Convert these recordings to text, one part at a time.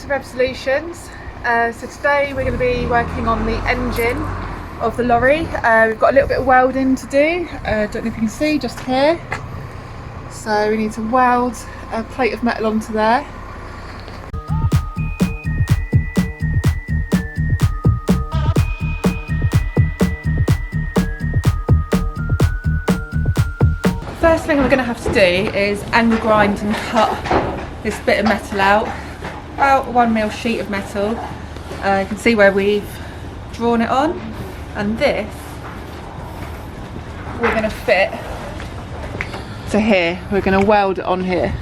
to Rev Solutions. So today we're going to be working on the engine of the lorry. We've got a little bit of welding to do. Don't know if you can see just here. So we need to weld a plate of metal onto there. First thing we're going to have to do is angle grind and cut this bit of metal out. About a 1mm sheet of metal. You can see where we've drawn it on, and this we're going to fit to here. We're going to weld it on here.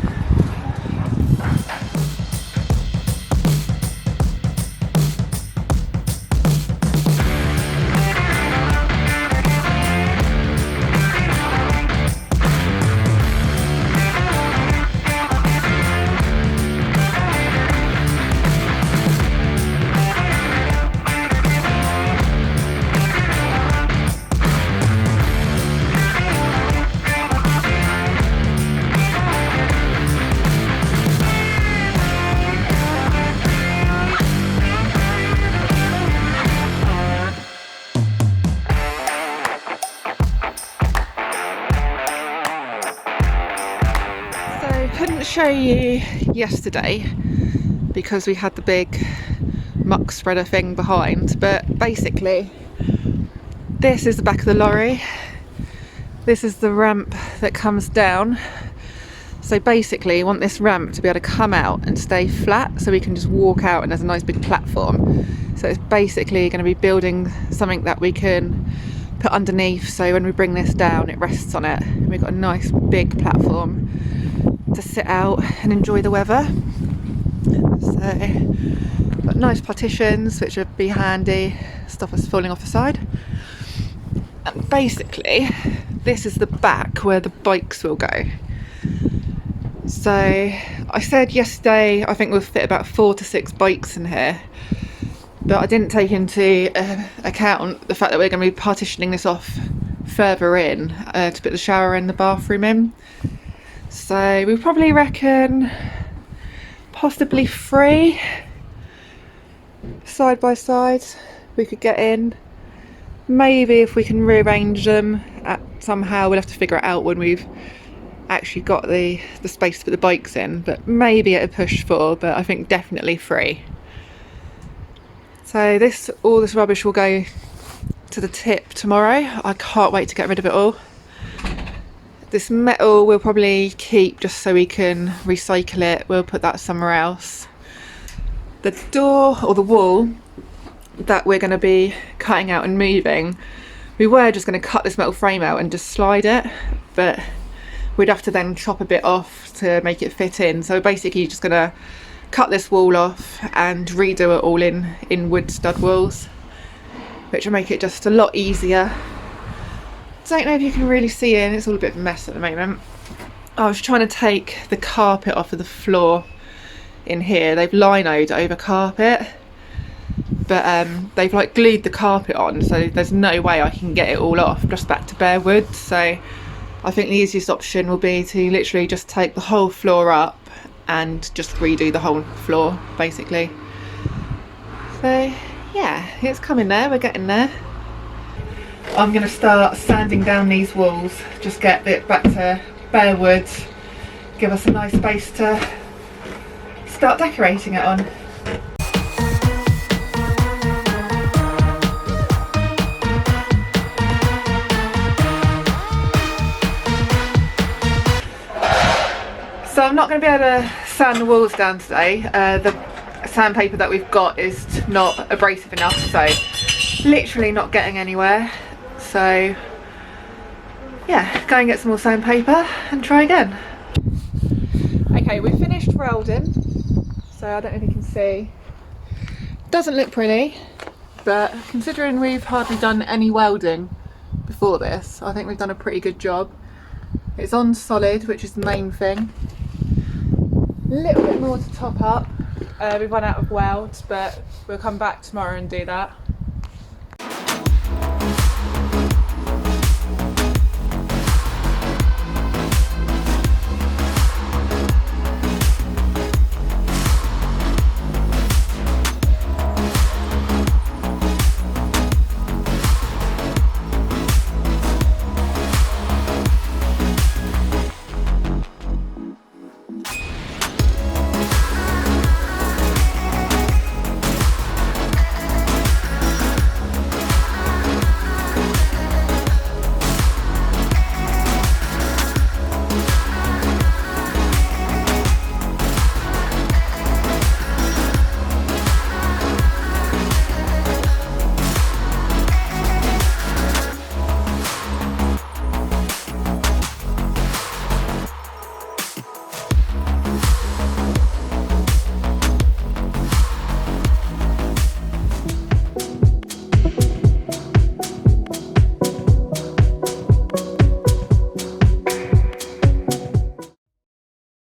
Couldn't show you yesterday because we had the big muck spreader thing behind, but basically this is the back of the lorry. This is the ramp that comes down. So basically you want this ramp to be able to come out and stay flat so we can just walk out and there's a nice big platform. So it's basically going to be building something that we can put underneath, so when we bring this down it rests on it. We've got a nice big platform to sit out and enjoy the weather. So got nice partitions which would be handy, stop us falling off the side. And basically this is the back where the bikes will go. So I said yesterday I think we'll fit about 4 to 6 bikes in here, but I didn't take into account the fact that we're going to be partitioning this off further in to put the shower and the bathroom in. So we probably reckon possibly 3 side by side we could get in. Maybe if we can rearrange them somehow, we'll have to figure it out when we've actually got the space to put the bikes in, but maybe at a push 4, but I think definitely 3. So all this rubbish will go to the tip tomorrow. I can't wait to get rid of it all. This metal we'll probably keep just so we can recycle it. We'll put that somewhere else. The door or the wall that we're going to be cutting out and moving, we were just going to cut this metal frame out and just slide it, but we'd have to then chop a bit off to make it fit in. So basically just going to cut this wall off and redo it all in wood stud walls, which will make it just a lot easier. Don't know if you can really see in, it's all a bit of a mess at the moment. I was trying to take the carpet off of the floor in here. They've linoed over carpet, but they've like glued the carpet on, so there's no way I can get it all off, just back to bare wood. So I think the easiest option will be to literally just take the whole floor up and just redo the whole floor basically. So yeah, it's coming there, we're getting there. I'm going to start sanding down these walls, just get it back to bare wood, give us a nice space to start decorating it on. So I'm not going to be able to sand the walls down today. The sandpaper that we've got is not abrasive enough, so literally not getting anywhere. So yeah, go and get some more sandpaper and try again. Okay, we've finished welding, so I don't know if you can see. Doesn't look pretty, but considering we've hardly done any welding before this, I think we've done a pretty good job. It's on solid, which is the main thing. A little bit more to top up. We've run out of welds, but we'll come back tomorrow and do that.